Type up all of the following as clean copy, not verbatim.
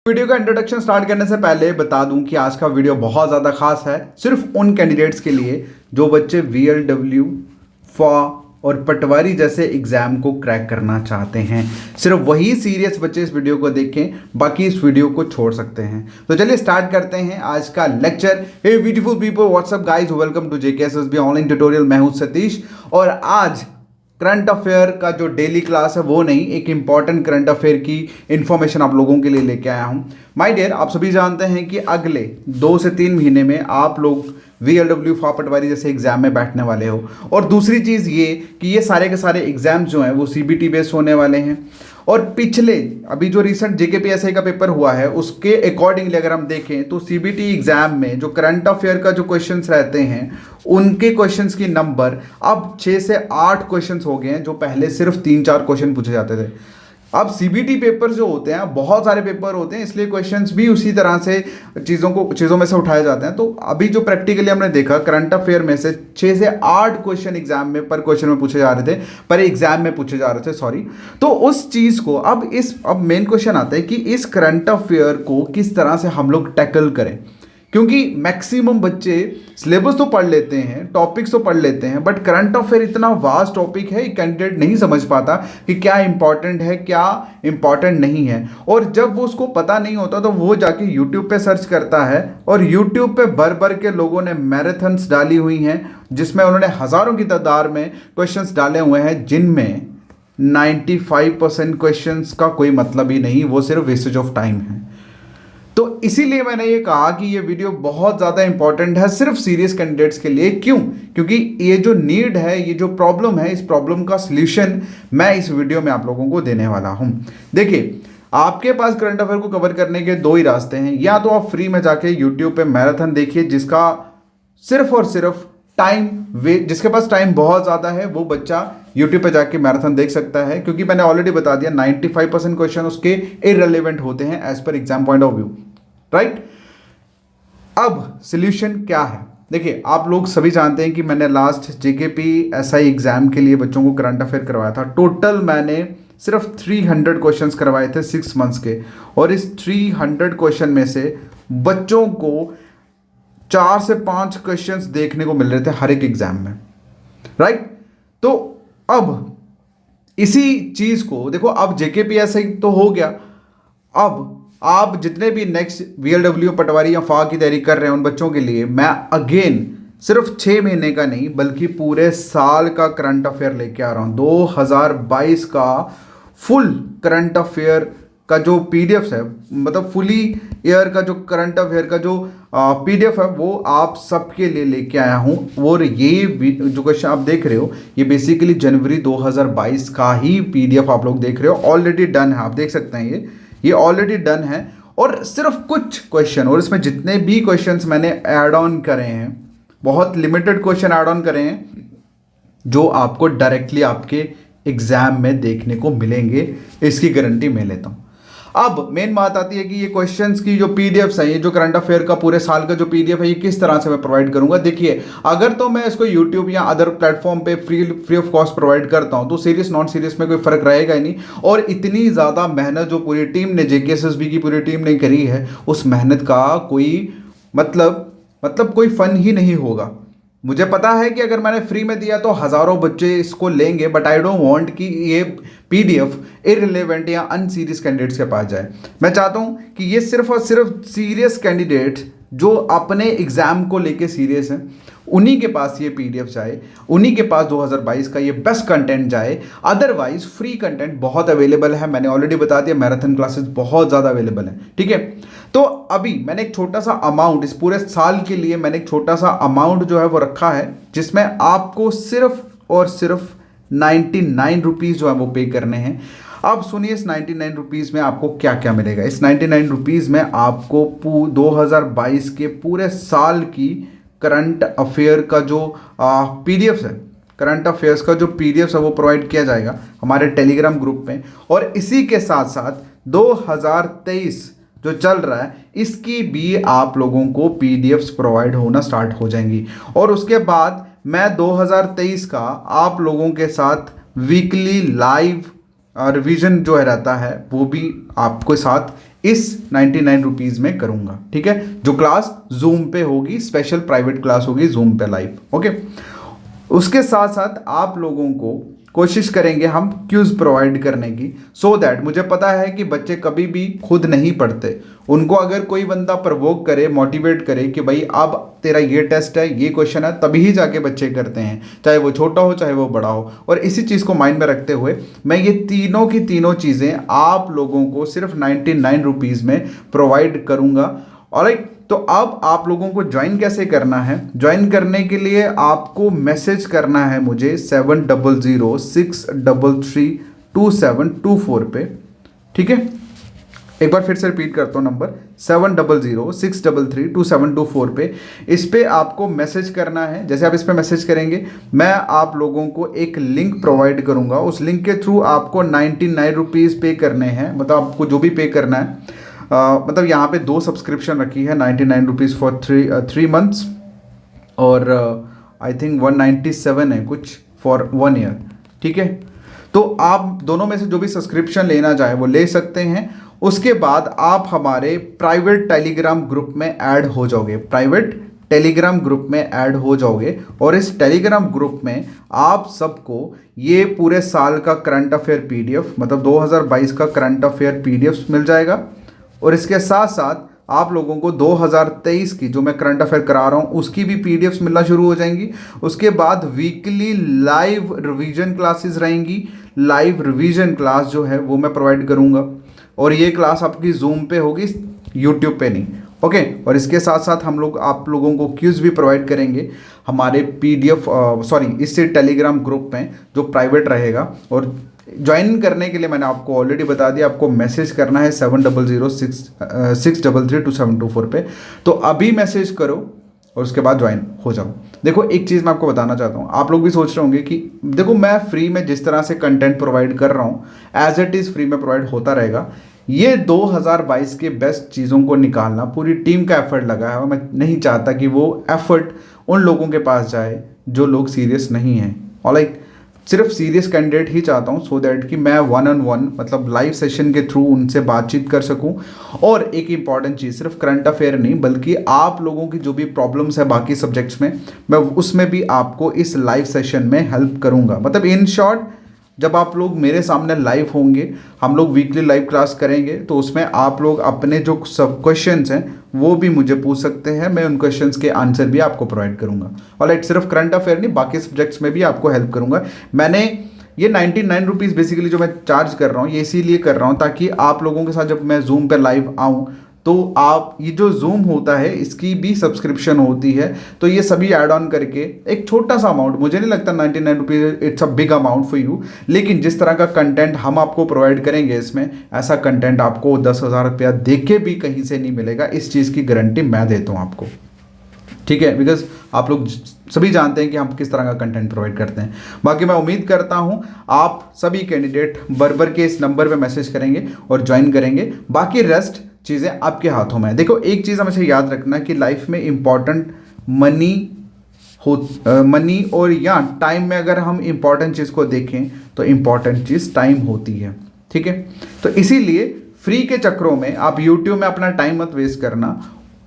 Video का introduction start करने से पहले बता दूं कि आज का वीडियो बहुत ज़्यादा खास है सिर्फ उन कैंडिडेट्स के लिए जो बच्चे VLW, फॉ और पटवारी जैसे एग्जाम को क्रैक करना चाहते हैं। सिर्फ वही सीरियस बच्चे इस वीडियो को देखें, बाकी इस वीडियो को छोड़ सकते हैं। तो चलिए स्टार्ट करते हैं आज का lecture. Hey beautiful people, what's up guys, welcome to JKSSB online tutorial. मैं हूं सतीश और आज करंट अफेयर का जो डेली क्लास है वो नहीं, एक इंपॉर्टेंट करंट अफेयर की इंफॉर्मेशन आप लोगों के लिए लेके आया हूँ। माय डियर, आप सभी जानते हैं कि अगले 2 से 3 महीने में आप लोग VLW, फॉ, पटवारी जैसे एग्जाम में बैठने वाले हो। और दूसरी चीज़ ये कि ये सारे के सारे एग्जाम्स जो हैं वो CBT बेस्ड होने वाले हैं। और पिछले अभी जो रिसेंट JKPSI का पेपर हुआ है उसके अकॉर्डिंगली अगर हम देखें तो CBT एग्जाम में जो करंट अफेयर का जो क्वेश्चंस रहते हैं उनके क्वेश्चंस की नंबर अब 6 से 8 क्वेश्चंस हो गए हैं, जो पहले सिर्फ 3-4 क्वेश्चन पूछे जाते थे। अब CBT पेपर जो होते हैं बहुत सारे पेपर होते हैं, इसलिए क्वेश्चंस भी उसी तरह से चीज़ों में से उठाए जाते हैं। तो अभी जो प्रैक्टिकली हमने देखा करंट अफेयर में से 6 से 8 क्वेश्चन एग्जाम में पर क्वेश्चन में पूछे जा रहे थे, पर एग्जाम में पूछे जा रहे थे, सॉरी। तो उस चीज़ को अब मेन क्वेश्चन आता है कि इस करंट अफेयर को किस तरह से हम लोग टैकल करें, क्योंकि मैक्सिमम बच्चे सिलेबस तो पढ़ लेते हैं, टॉपिक्स तो पढ़ लेते हैं, बट करंट अफेयर इतना वास्ट टॉपिक है, कैंडिडेट नहीं समझ पाता कि क्या इंपॉर्टेंट है क्या इंपॉर्टेंट नहीं है। और जब वो उसको पता नहीं होता तो वो जाके यूट्यूब पे सर्च करता है, और यूट्यूब पे भर भर के लोगों ने मैराथन्स डाली हुई हैं जिसमें उन्होंने हज़ारों की तादाद में क्वेश्चंस डाले हुए हैं, जिनमें 95% क्वेश्चंस का कोई मतलब ही नहीं, वो सिर्फ वेस्टेज ऑफ टाइम है। तो इसीलिए मैंने ये कहा कि ये वीडियो बहुत ज़्यादा इंपॉर्टेंट है सिर्फ सीरियस कैंडिडेट्स के लिए। क्यों? क्योंकि ये जो नीड है, ये जो प्रॉब्लम है, इस प्रॉब्लम का सल्यूशन मैं इस वीडियो में आप लोगों को देने वाला हूँ। देखिए, आपके पास करंट अफेयर को कवर करने के 2 ही रास्ते हैं। या तो आप फ्री में जाके यूट्यूब पे मैराथन देखिए, जिसका सिर्फ और सिर्फ जिसके पास टाइम बहुत ज़्यादा है वो बच्चा यूट्यूब पे जाके मैराथन देख सकता है, क्योंकि मैंने ऑलरेडी बता दिया 95% क्वेश्चन उसके इररिलेवेंट होते हैं एज पर exam point of view, right. अब सॉल्यूशन क्या है? देखिए, आप लोग सभी जानते हैं कि मैंने लास्ट JKPSI एग्जाम के लिए बच्चों को करंट अफेयर करवाया था। टोटल मैंने सिर्फ 300 क्वेश्चंस करवाए थे 6 मंथ्स के, और इस 300 क्वेश्चन में से बच्चों को 4 से 5 क्वेश्चंस देखने को मिल रहे थे हर एक एग्जाम में, राइट। तो अब इसी चीज को देखो, अब JKPSI तो हो गया, अब आप जितने भी नेक्स्ट VLW, पटवारी या फॉ की तैयारी कर रहे हैं उन बच्चों के लिए मैं अगेन सिर्फ 6 महीने का नहीं बल्कि पूरे साल का करंट अफेयर लेके आ रहा हूं। 2022 का फुल करंट अफेयर का जो PDF है, मतलब फुली ईयर का जो करंट अफेयर का जो PDF है, वो आप सबके लिए लेके आया हूँ। और ये जो क्वेश्चन आप देख रहे हो ये बेसिकली जनवरी 2022 का ही PDF आप लोग देख रहे हो। ऑलरेडी डन है, आप देख सकते हैं ये ऑलरेडी डन है। और सिर्फ कुछ क्वेश्चन, और इसमें जितने भी क्वेश्चंस मैंने ऐड ऑन करे हैं, बहुत लिमिटेड क्वेश्चन ऐड ऑन करे हैं जो आपको डायरेक्टली आपके एग्जाम में देखने को मिलेंगे, इसकी गारंटी मैं लेता हूँ। अब मेन बात आती है कि ये क्वेश्चंस की जो PDFs है, ये जो करंट अफेयर का पूरे साल का जो PDF है, ये किस तरह से मैं प्रोवाइड करूंगा। देखिए, अगर तो मैं इसको YouTube या अदर प्लेटफॉर्म पे फ्री ऑफ कॉस्ट प्रोवाइड करता हूं तो सीरियस नॉन सीरियस में कोई फर्क रहेगा ही नहीं। और इतनी ज़्यादा मेहनत जो पूरी टीम ने, JKSSB की पूरी टीम ने करी है, उस मेहनत का कोई मतलब कोई फन ही नहीं होगा। मुझे पता है कि अगर मैंने फ्री में दिया तो हज़ारों बच्चे इसको लेंगे, बट आई डोंट वांट कि ये PDF इररिलेवेंट या अनसीरियस कैंडिडेट्स के पास जाए। मैं चाहता हूं कि ये सिर्फ और सिर्फ सीरियस कैंडिडेट जो अपने एग्जाम को लेके सीरियस हैं उन्हीं के पास ये PDF जाए, उन्हीं के पास 2022 का ये बेस्ट कंटेंट जाए। अदरवाइज फ्री कंटेंट बहुत अवेलेबल है, मैंने ऑलरेडी बता दिया, मैराथन क्लासेस बहुत ज़्यादा अवेलेबल हैं, ठीक है। तो अभी मैंने एक छोटा सा अमाउंट, इस पूरे साल के लिए मैंने एक छोटा सा अमाउंट जो है वो रखा है, जिसमें आपको सिर्फ और सिर्फ 99 रुपीज़ जो है वो पे करने हैं। अब सुनिए, इस 99 रुपीज़ में आपको क्या क्या मिलेगा। इस 99 रुपीज़ में आपको 2022 के पूरे साल की करंट अफेयर का जो PDFs है, करंट अफेयर्स का जो PDFs है वो प्रोवाइड किया जाएगा हमारे टेलीग्राम ग्रुप में। और इसी के साथ साथ 2023 जो चल रहा है इसकी भी आप लोगों को PDFs प्रोवाइड होना स्टार्ट हो जाएंगी। और उसके बाद मैं 2023 का आप लोगों के साथ वीकली लाइव रिवीजन जो है रहता है वो भी आपको साथ इस 99 रुपीज़ में करूँगा, ठीक है। जो क्लास जूम पे होगी, स्पेशल प्राइवेट क्लास होगी जूम पे लाइव, ओके। उसके साथ साथ आप लोगों को कोशिश करेंगे हम क्यूज़ प्रोवाइड करने की, सो दैट मुझे पता है कि बच्चे कभी भी खुद नहीं पढ़ते। उनको अगर कोई बंदा प्रवोक करे, मोटिवेट करे कि भाई अब तेरा ये टेस्ट है, ये क्वेश्चन है, तभी ही जाके बच्चे करते हैं, चाहे वो छोटा हो चाहे वो बड़ा हो। और इसी चीज़ को माइंड में रखते हुए मैं ये तीनों की तीनों चीज़ें आप लोगों को सिर्फ 99 रुपीज़ में प्रोवाइड करूँगा। ऑलराइट, तो अब आप लोगों को ज्वाइन कैसे करना है? ज्वाइन करने के लिए आपको मैसेज करना है मुझे 7006332724 पे, ठीक है। एक बार फिर से रिपीट करता हूँ नंबर 7006332724 पे। इस पे आपको मैसेज करना है। जैसे आप इस पे मैसेज करेंगे मैं आप लोगों को एक लिंक प्रोवाइड करूँगा, उस लिंक के थ्रू आपको 99 रुपीज़ पे करने हैं, मतलब आपको जो भी पे करना है। मतलब यहाँ पे 2 सब्सक्रिप्शन रखी है, 99 रुपीज़ फॉर 3 मंथ्स और आई थिंक 197 है कुछ फॉर 1 ईयर, ठीक है। तो आप दोनों में से जो भी सब्सक्रिप्शन लेना चाहे वो ले सकते हैं। उसके बाद आप हमारे प्राइवेट टेलीग्राम ग्रुप में ऐड हो जाओगे, प्राइवेट टेलीग्राम ग्रुप में ऐड हो जाओगे। और इस टेलीग्राम ग्रुप में आप सबको ये पूरे साल का करंट अफेयर पीडीएफ, मतलब 2022 का करंट अफेयर पीडीएफ मिल जाएगा। और इसके साथ साथ आप लोगों को 2023 की जो मैं करंट अफेयर करा रहा हूँ उसकी भी पीडीएफ्स मिलना शुरू हो जाएंगी। उसके बाद वीकली लाइव रिवीजन क्लासेस रहेंगी। लाइव रिवीजन क्लास जो है वो मैं प्रोवाइड करूँगा, और ये क्लास आपकी जूम पे होगी, यूट्यूब पे नहीं, ओके। और इसके साथ साथ हम लोग आप लोगों को क्यूज़ भी प्रोवाइड करेंगे हमारे पीडीएफ इससे टेलीग्राम ग्रुप में जो प्राइवेट रहेगा। और ज्वाइन करने के लिए मैंने आपको ऑलरेडी बता दिया, आपको मैसेज करना है 7006332724 पे। तो अभी मैसेज करो और उसके बाद ज्वाइन हो जाओ। देखो एक चीज़ मैं आपको बताना चाहता हूँ, आप लोग भी सोच रहे होंगे कि देखो मैं फ्री में जिस तरह से कंटेंट प्रोवाइड कर रहा हूँ एज इट इज़ फ्री में प्रोवाइड होता रहेगा। ये 2022 के बेस्ट चीज़ों को निकालना पूरी टीम का एफर्ट लगा है, और मैं नहीं चाहता कि वो एफर्ट उन लोगों के पास जाए जो लोग सीरियस नहीं हैं। ऑलराइट, सिर्फ सीरियस कैंडिडेट ही चाहता हूँ, सो दैट कि मैं 1-on-1 मतलब लाइव सेशन के थ्रू उनसे बातचीत कर सकूँ। और एक इम्पॉर्टेंट चीज़, सिर्फ करंट अफेयर नहीं बल्कि आप लोगों की जो भी प्रॉब्लम्स है बाकी सब्जेक्ट्स में, मैं उसमें भी आपको इस लाइव सेशन में हेल्प करूँगा। मतलब इन शॉर्ट, जब आप लोग मेरे सामने लाइव होंगे, हम लोग वीकली लाइव क्लास करेंगे, तो उसमें आप लोग अपने जो सब क्वेश्चंस हैं वो भी मुझे पूछ सकते हैं, मैं उन क्वेश्चंस के आंसर भी आपको प्रोवाइड करूंगा। ऑलराइट, सिर्फ करंट अफेयर नहीं बाकी सब्जेक्ट्स में भी आपको हेल्प करूंगा। मैंने ये 99 रुपीज़ बेसिकली जो मैं चार्ज कर रहा हूँ ये इसीलिए कर रहा हूँ ताकि आप लोगों के साथ जब मैं जूम पर लाइव आऊँ तो आप, ये जो जूम होता है इसकी भी सब्सक्रिप्शन होती है, तो ये सभी ऐड ऑन करके एक छोटा सा अमाउंट, मुझे नहीं लगता 99 rupees it's a big amount for you, लेकिन जिस तरह का कंटेंट हम आपको प्रोवाइड करेंगे इसमें, ऐसा कंटेंट आपको 10,000 रुपया दे के भी कहीं से नहीं मिलेगा। इस चीज़ की गारंटी मैं देता हूँ आपको, ठीक है, बिकॉज आप लोग सभी जानते हैं कि हम किस तरह का कंटेंट प्रोवाइड करते हैं। बाकी मैं उम्मीद करता हूं आप सभी कैंडिडेट बरबर के इस नंबर पे मैसेज करेंगे और ज्वाइन करेंगे। बाकी रेस्ट चीज़ें आपके हाथों में है। देखो एक चीज़ हमेशा याद रखना कि लाइफ में इंपॉर्टेंट मनी और या टाइम में अगर हम इंपॉर्टेंट चीज़ को देखें तो इंपॉर्टेंट चीज़ टाइम होती है, ठीक है। तो इसीलिए फ्री के चक्रों में आप यूट्यूब में अपना टाइम मत वेस्ट करना,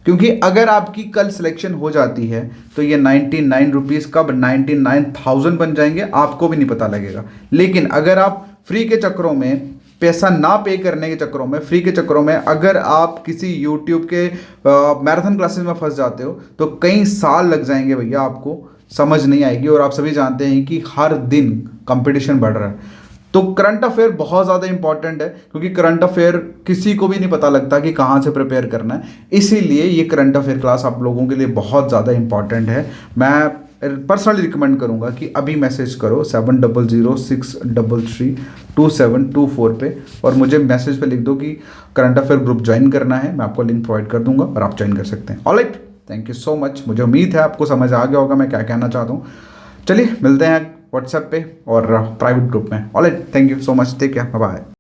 क्योंकि अगर आपकी कल सिलेक्शन हो जाती है तो ये 99 रुपीज़ कब 99,000 बन जाएंगे आपको भी नहीं पता लगेगा। लेकिन अगर आप फ्री के चक्रों में, पैसा ना पे करने के चक्रों में, फ्री के चक्रों में अगर आप किसी यूट्यूब के मैराथन क्लासेस में फंस जाते हो तो कई साल लग जाएंगे भैया, आपको समझ नहीं आएगी। और आप सभी जानते हैं कि हर दिन कंपटीशन बढ़ रहा है, तो करंट अफेयर बहुत ज़्यादा इंपॉर्टेंट है, क्योंकि करंट अफेयर किसी को भी नहीं पता लगता कि कहाँ से प्रिपेयर करना है। इसीलिए ये करंट अफेयर क्लास आप लोगों के लिए बहुत ज़्यादा इंपॉर्टेंट है। मैं पर्सनली रिकमेंड करूंगा कि अभी मैसेज करो 7006332724 पे और मुझे मैसेज पे लिख दो कि करंट अफेयर ग्रुप ज्वाइन करना है। मैं आपको लिंक प्रोवाइड कर दूंगा और आप ज्वाइन कर सकते हैं। Alright, thank you so much. मुझे उम्मीद है आपको समझ आ गया होगा मैं क्या कहना चाहता हूँ। चलिए मिलते हैं व्हाट्सएप पे और प्राइवेट ग्रुप में। Alright, thank you so much, take care, bye.